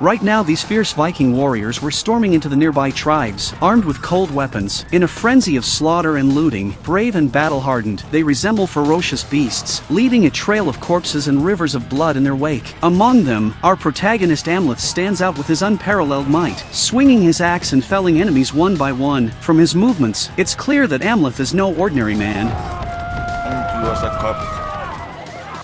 Right now these fierce Viking warriors were storming into the nearby tribes, armed with cold weapons. In a frenzy of slaughter and looting, brave and battle-hardened, they resemble ferocious beasts, leaving a trail of corpses and rivers of blood in their wake. Among them, our protagonist Amleth stands out with his unparalleled might, swinging his axe and felling enemies one by one. From his movements, it's clear that Amleth is no ordinary man.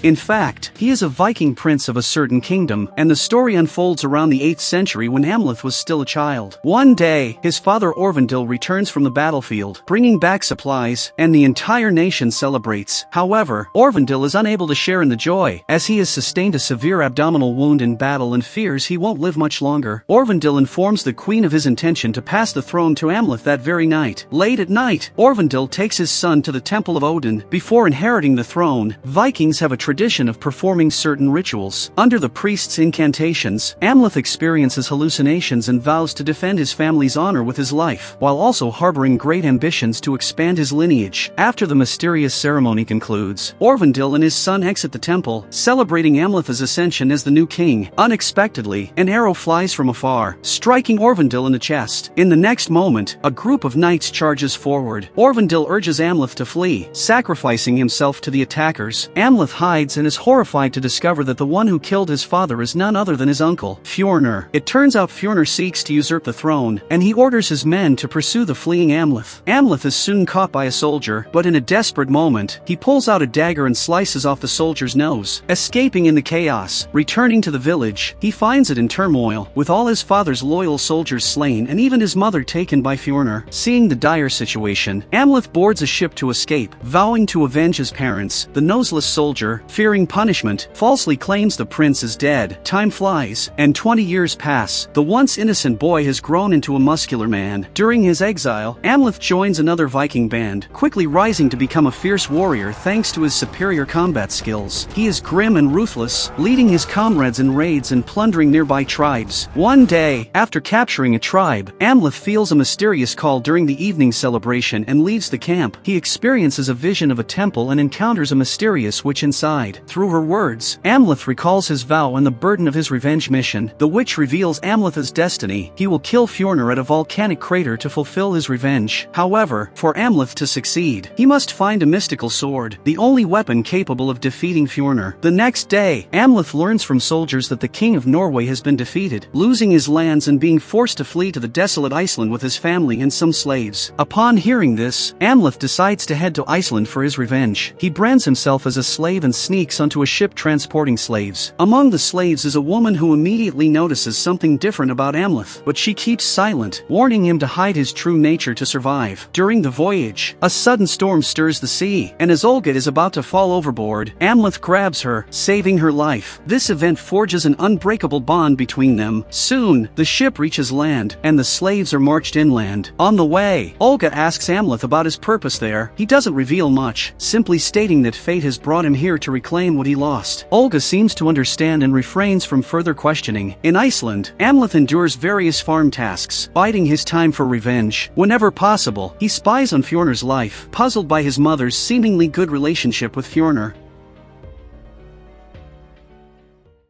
In fact, he is a Viking prince of a certain kingdom, and the story unfolds around the 8th century when Amleth was still a child. One day, his father Aurvandill returns from the battlefield, bringing back supplies, and the entire nation celebrates. However, Aurvandill is unable to share in the joy, as he has sustained a severe abdominal wound in battle and fears he won't live much longer. Aurvandill informs the queen of his intention to pass the throne to Amleth that very night. Late at night, Aurvandill takes his son to the Temple of Odin. Before inheriting the throne, Vikings have a tradition of performing certain rituals. Under the priest's incantations, Amleth experiences hallucinations and vows to defend his family's honor with his life, while also harboring great ambitions to expand his lineage. After the mysterious ceremony concludes, Aurvandill and his son exit the temple, celebrating Amleth's ascension as the new king. Unexpectedly, an arrow flies from afar, striking Aurvandill in the chest. In the next moment, a group of knights charges forward. Aurvandill urges Amleth to flee, sacrificing himself to the attackers. Amleth hides and is horrified to discover that the one who killed his father is none other than his uncle, Fjornr. It turns out Fjornr seeks to usurp the throne, and he orders his men to pursue the fleeing Amleth. Amleth is soon caught by a soldier, but in a desperate moment, he pulls out a dagger and slices off the soldier's nose. Escaping in the chaos, returning to the village, he finds it in turmoil, with all his father's loyal soldiers slain and even his mother taken by Fjornr. Seeing the dire situation, Amleth boards a ship to escape, vowing to avenge his parents. The noseless soldier, fearing punishment, falsely claims the prince is dead. Time flies, and 20 years pass. The once innocent boy has grown into a muscular man. During his exile, Amleth joins another Viking band, quickly rising to become a fierce warrior thanks to his superior combat skills. He is grim and ruthless, leading his comrades in raids and plundering nearby tribes. One day, after capturing a tribe, Amleth feels a mysterious call during the evening celebration and leaves the camp. He experiences a vision of a temple and encounters a mysterious witch inside. Through her words, Amleth recalls his vow and the burden of his revenge mission. The witch reveals Amleth's destiny. He will kill Fjornr at a volcanic crater to fulfill his revenge. However, for Amleth to succeed, he must find a mystical sword, the only weapon capable of defeating Fjornr. The next day, Amleth learns from soldiers that the king of Norway has been defeated, losing his lands and being forced to flee to the desolate Iceland with his family and some slaves. Upon hearing this, Amleth decides to head to Iceland for his revenge. He brands himself as a slave and sneaks onto a ship transporting slaves. Among the slaves is a woman who immediately notices something different about Amleth, but she keeps silent, warning him to hide his true nature to survive. During the voyage, a sudden storm stirs the sea, and as Olga is about to fall overboard, Amleth grabs her, saving her life. This event forges an unbreakable bond between them. Soon, the ship reaches land, and the slaves are marched inland. On the way, Olga asks Amleth about his purpose there. He doesn't reveal much, simply stating that fate has brought him here to reclaim what he lost. Olga seems to understand and refrains from further questioning. In Iceland, Amleth endures various farm tasks, biding his time for revenge. Whenever possible, he spies on Fjornr's life, puzzled by his mother's seemingly good relationship with Fjornr.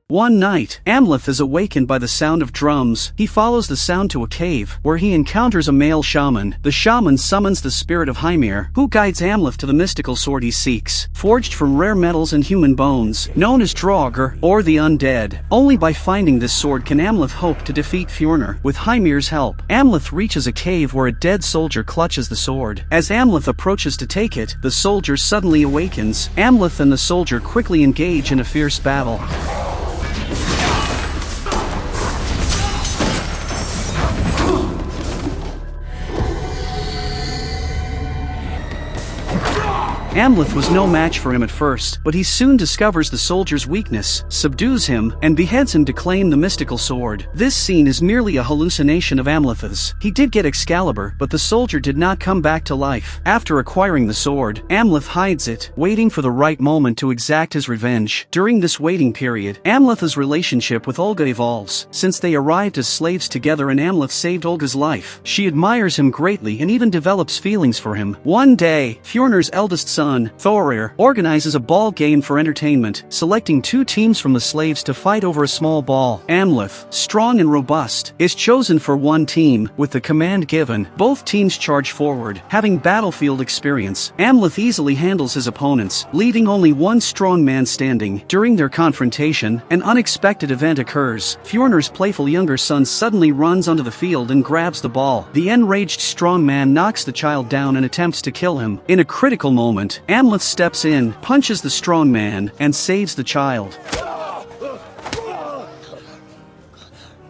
One night, Amleth is awakened by the sound of drums. He follows the sound to a cave, where he encounters a male shaman. The shaman summons the spirit of Hymir, who guides Amleth to the mystical sword he seeks, forged from rare metals and human bones, known as Draugr, or the Undead. Only by finding this sword can Amleth hope to defeat Fjornr. With Hymir's help, Amleth reaches a cave where a dead soldier clutches the sword. As Amleth approaches to take it, the soldier suddenly awakens. Amleth and the soldier quickly engage in a fierce battle. Amleth was no match for him at first, but he soon discovers the soldier's weakness, subdues him, and beheads him to claim the mystical sword. This scene is merely a hallucination of Amleth's. He did get Excalibur, but the soldier did not come back to life. After acquiring the sword, Amleth hides it, waiting for the right moment to exact his revenge. During this waiting period, Amleth's relationship with Olga evolves. Since they arrived as slaves together and Amleth saved Olga's life, she admires him greatly and even develops feelings for him. One day, Fjornr's eldest son son, Thorir, organizes a ball game for entertainment, selecting 2 teams from the slaves to fight over a small ball. Amleth, strong and robust, is chosen for one team. With the command given, both teams charge forward. Having battlefield experience, Amleth easily handles his opponents, leaving only one strong man standing. During their confrontation, an unexpected event occurs. Fjornir's playful younger son suddenly runs onto the field and grabs the ball. The enraged strong man knocks the child down and attempts to kill him. In a critical moment, Amleth steps in, punches the strong man, and saves the child.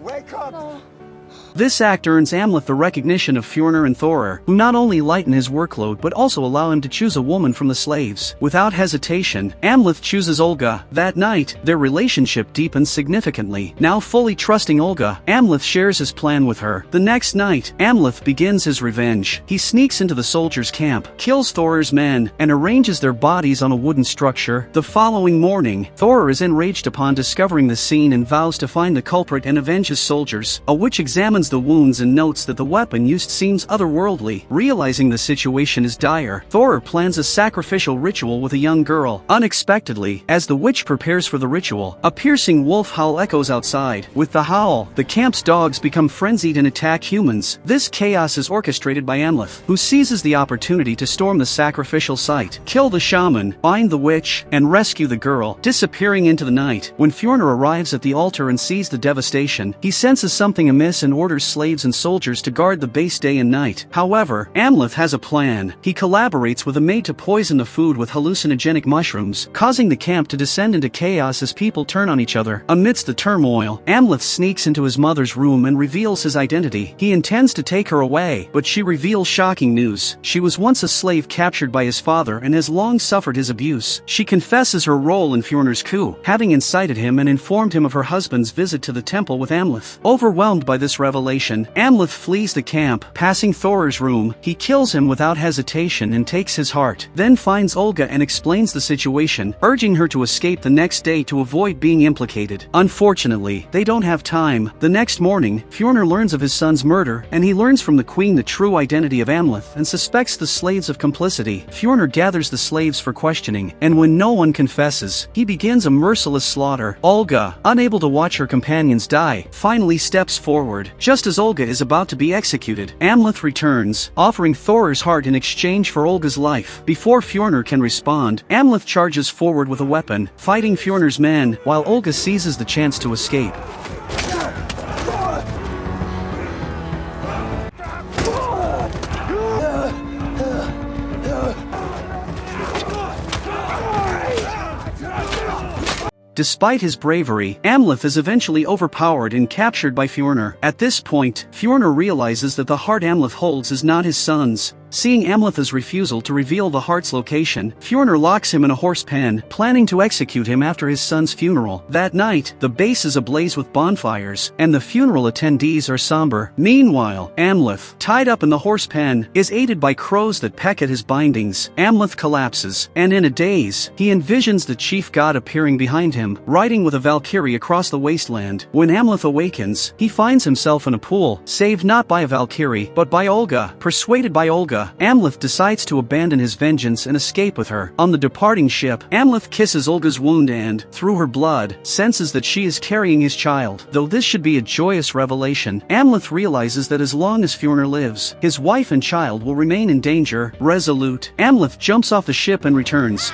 Wake up! This act earns Amleth the recognition of Fjornir and Thorir, who not only lighten his workload but also allow him to choose a woman from the slaves. Without hesitation, Amleth chooses Olga. That night, their relationship deepens significantly. Now fully trusting Olga, Amleth shares his plan with her. The next night, Amleth begins his revenge. He sneaks into the soldiers' camp, kills Thorir's men, and arranges their bodies on a wooden structure. The following morning, Thorir is enraged upon discovering the scene and vows to find the culprit and avenge his soldiers. A witch examines the wounds and notes that the weapon used seems otherworldly. Realizing the situation is dire, Thorir plans a sacrificial ritual with a young girl. Unexpectedly, as the witch prepares for the ritual, a piercing wolf howl echoes outside. With the howl, the camp's dogs become frenzied and attack humans. This chaos is orchestrated by Amleth, who seizes the opportunity to storm the sacrificial site, kill the shaman, bind the witch, and rescue the girl, disappearing into the night. When Fjornir arrives at the altar and sees the devastation, he senses something amiss and orders slaves and soldiers to guard the base day and night. However, Amleth has a plan. He collaborates with a maid to poison the food with hallucinogenic mushrooms, causing the camp to descend into chaos as people turn on each other. Amidst the turmoil, Amleth sneaks into his mother's room and reveals his identity. He intends to take her away, but she reveals shocking news. She was once a slave captured by his father and has long suffered his abuse. She confesses her role in Fjornir's coup, having incited him and informed him of her husband's visit to the temple with Amleth. Overwhelmed by this revelation, Amleth flees the camp. Passing Thorir's room, he kills him without hesitation and takes his heart. Then finds Olga and explains the situation, urging her to escape the next day to avoid being implicated. Unfortunately, they don't have time. The next morning, Fjornir learns of his son's murder, and he learns from the queen the true identity of Amleth and suspects the slaves of complicity. Fjornir gathers the slaves for questioning, and when no one confesses, he begins a merciless slaughter. Olga, unable to watch her companions die, finally steps forward. Just as Olga is about to be executed, Amleth returns, offering Thorir's heart in exchange for Olga's life. Before Fjornir can respond, Amleth charges forward with a weapon, fighting Fjornir's men, while Olga seizes the chance to escape. Despite his bravery, Amleth is eventually overpowered and captured by Fjornir. At this point, Fjornir realizes that the heart Amleth holds is not his son's. Seeing Amleth's refusal to reveal the heart's location, Fjornir locks him in a horse pen, planning to execute him after his son's funeral. That night, the base is ablaze with bonfires, and the funeral attendees are somber. Meanwhile, Amleth, tied up in the horse pen, is aided by crows that peck at his bindings. Amleth collapses, and in a daze, he envisions the chief god appearing behind him, riding with a valkyrie across the wasteland. When Amleth awakens, he finds himself in a pool, saved not by a valkyrie, but by Olga. Persuaded by Olga, Amleth decides to abandon his vengeance and escape with her. On the departing ship, Amleth kisses Olga's wound and, through her blood, senses that she is carrying his child. Though this should be a joyous revelation, Amleth realizes that as long as Fjornir lives, his wife and child will remain in danger. Resolute, Amleth jumps off the ship and returns.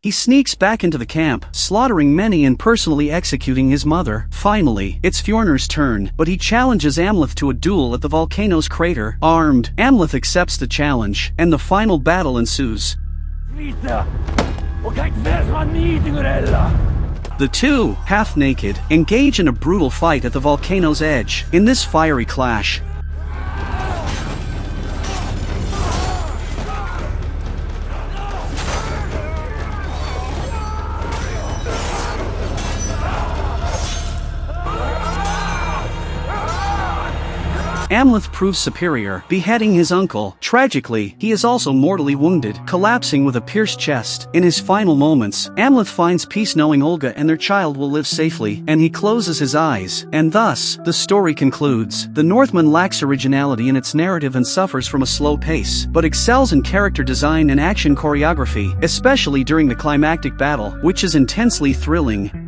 He sneaks back into the camp, slaughtering many and personally executing his mother. Finally, it's Fjornir's turn, but he challenges Amleth to a duel at the volcano's crater. Armed, Amleth accepts the challenge, and the final battle ensues. The two, half naked, engage in a brutal fight at the volcano's edge. In this fiery clash, Amleth proves superior, beheading his uncle. Tragically, he is also mortally wounded, collapsing with a pierced chest. In his final moments, Amleth finds peace knowing Olga and their child will live safely, and he closes his eyes. And thus, the story concludes. The Northman lacks originality in its narrative and suffers from a slow pace, but excels in character design and action choreography, especially during the climactic battle, which is intensely thrilling.